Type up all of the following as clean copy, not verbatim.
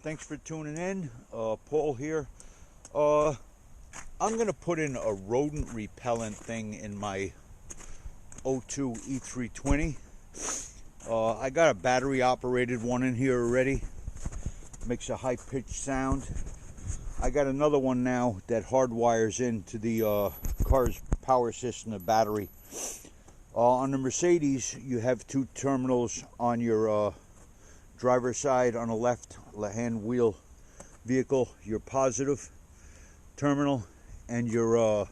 Thanks for tuning in. Paul here. I'm going to put in a rodent repellent thing in my O2 E320. I got a battery operated one in here already. Makes a high pitched sound. I got another one now that hardwires into the car's power system, the battery. On the Mercedes, you have two terminals on your driver's side on the left hand wheel vehicle, your positive terminal and your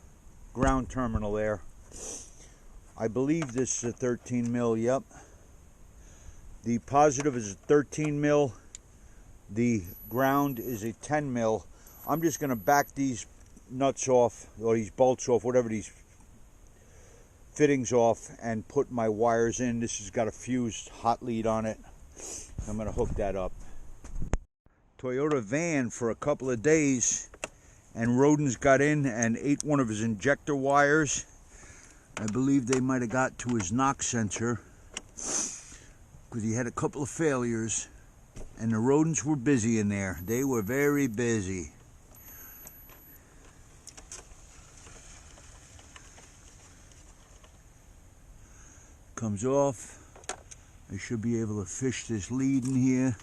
ground terminal there. I believe this is a 13 mil, yep. The positive is a 13 mil, the ground is a 10 mil. I'm just going to back these nuts off, or these bolts off, whatever these fittings off, and put my wires in. This has got a fused hot lead on it. I'm going to hook that up. Toyota van for a couple of days, and rodents got in and ate one of his injector wires. I believe they might have got to his knock sensor because he had a couple of failures, and the rodents were busy in there. They were very busy. Comes off. I should be able to fish this lead in here.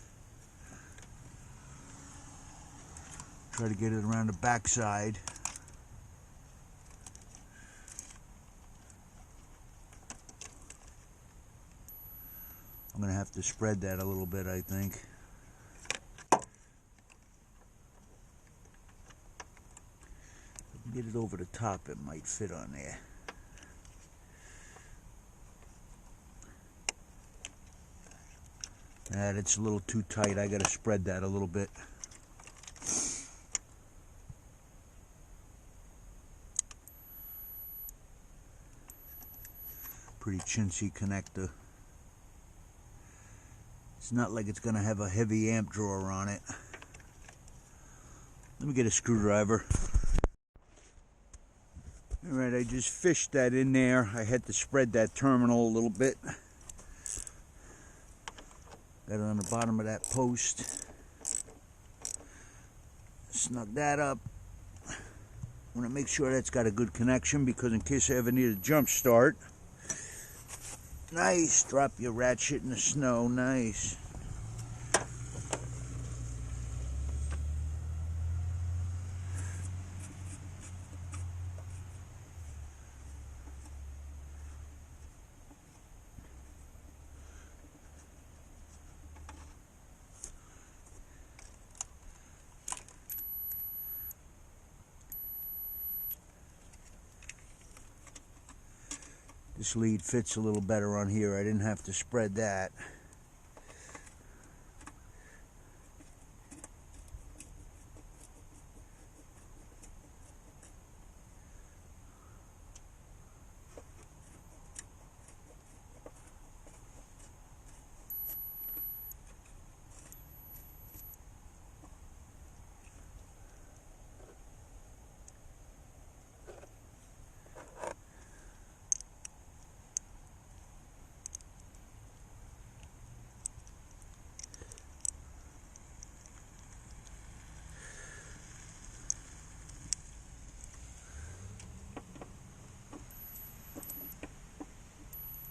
Try to get it around the backside. I'm going to have to spread that a little bit, I think. Get it over the top, it might fit on there. It's a little too tight. I got to spread that a little bit. Pretty chintzy connector. It's not like it's going to have a heavy amp drawer on it. Let me get a screwdriver. Alright, I just fished that in there. I had to spread that terminal a little bit. Got it on the bottom of that post. Snug that up. I want to make sure that's got a good connection, because in case I ever need a jump start. Nice. Drop your ratchet in the snow. Nice. This lead fits a little better on here. I didn't have to spread that.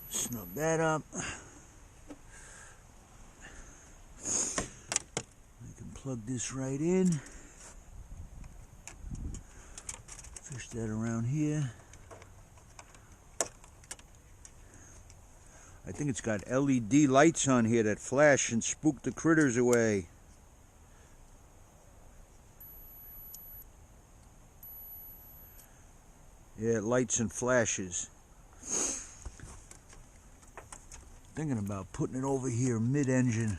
Snug that up. I can plug this right in. Fish that around here. I think it's got LED lights on here that flash and spook the critters away. Yeah, lights and flashes. Thinking about putting it over here mid-engine.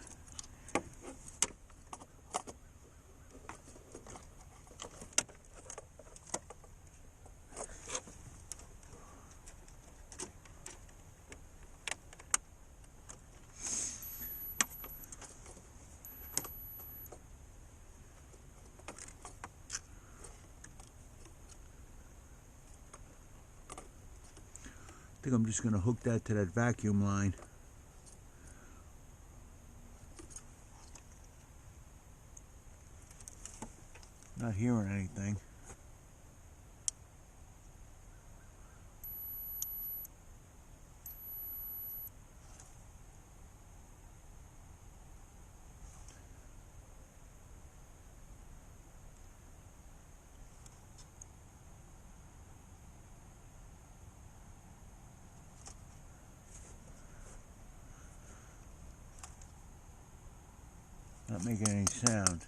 I think I'm just going to hook that to that vacuum line. Not hearing anything. Not making any sound.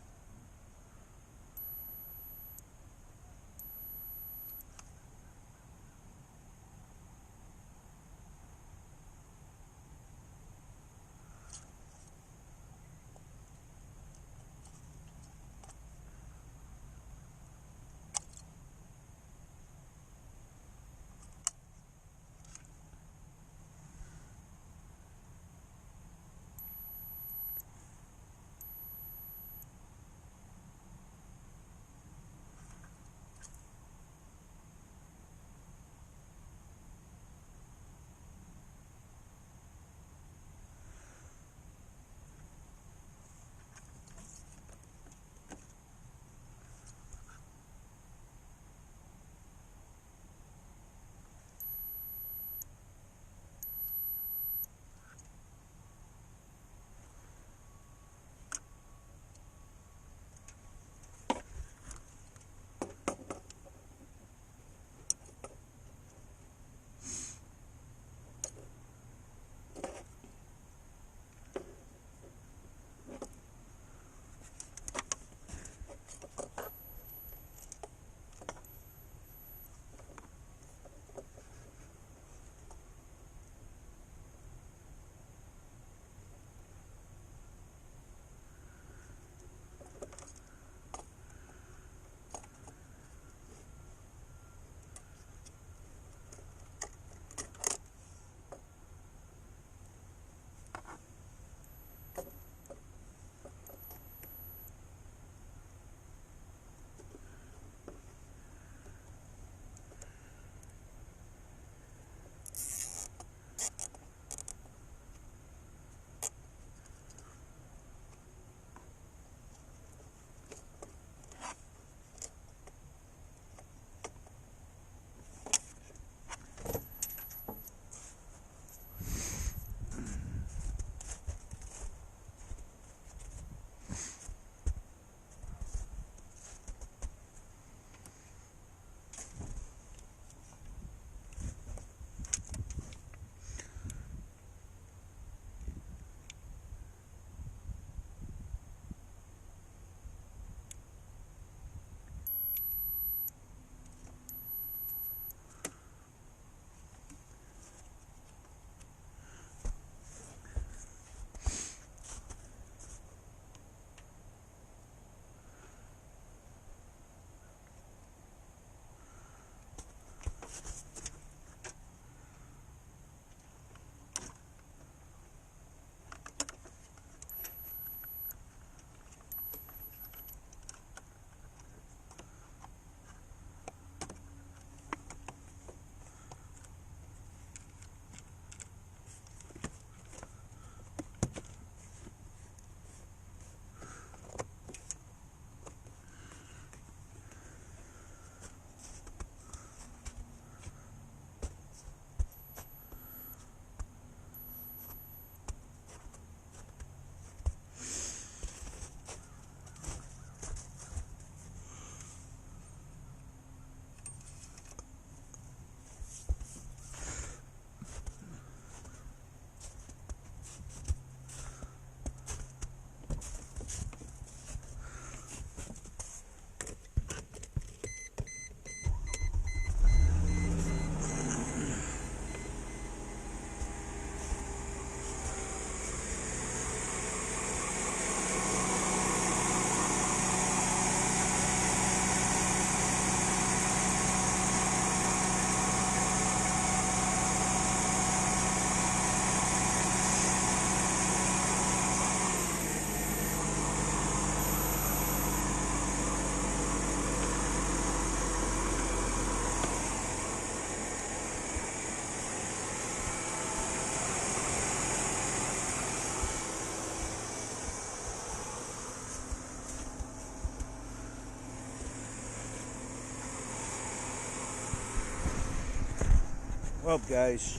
Well, guys,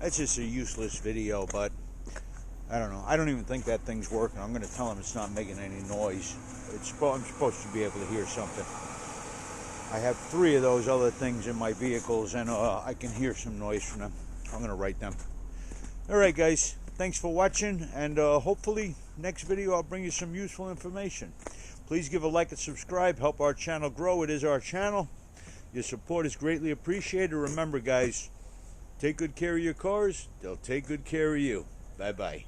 that's just a useless video, but I don't know. I don't even think that thing's working. I'm going to tell him it's not making any noise. I'm supposed to be able to hear something. I have 3 of those other things in my vehicles, and I can hear some noise from them. I'm going to write them. All right, guys. Thanks for watching, and hopefully next video I'll bring you some useful information. Please give a like and subscribe. Help our channel grow. It is our channel. Your support is greatly appreciated. Remember, guys, take good care of your cars. They'll take good care of you. Bye-bye.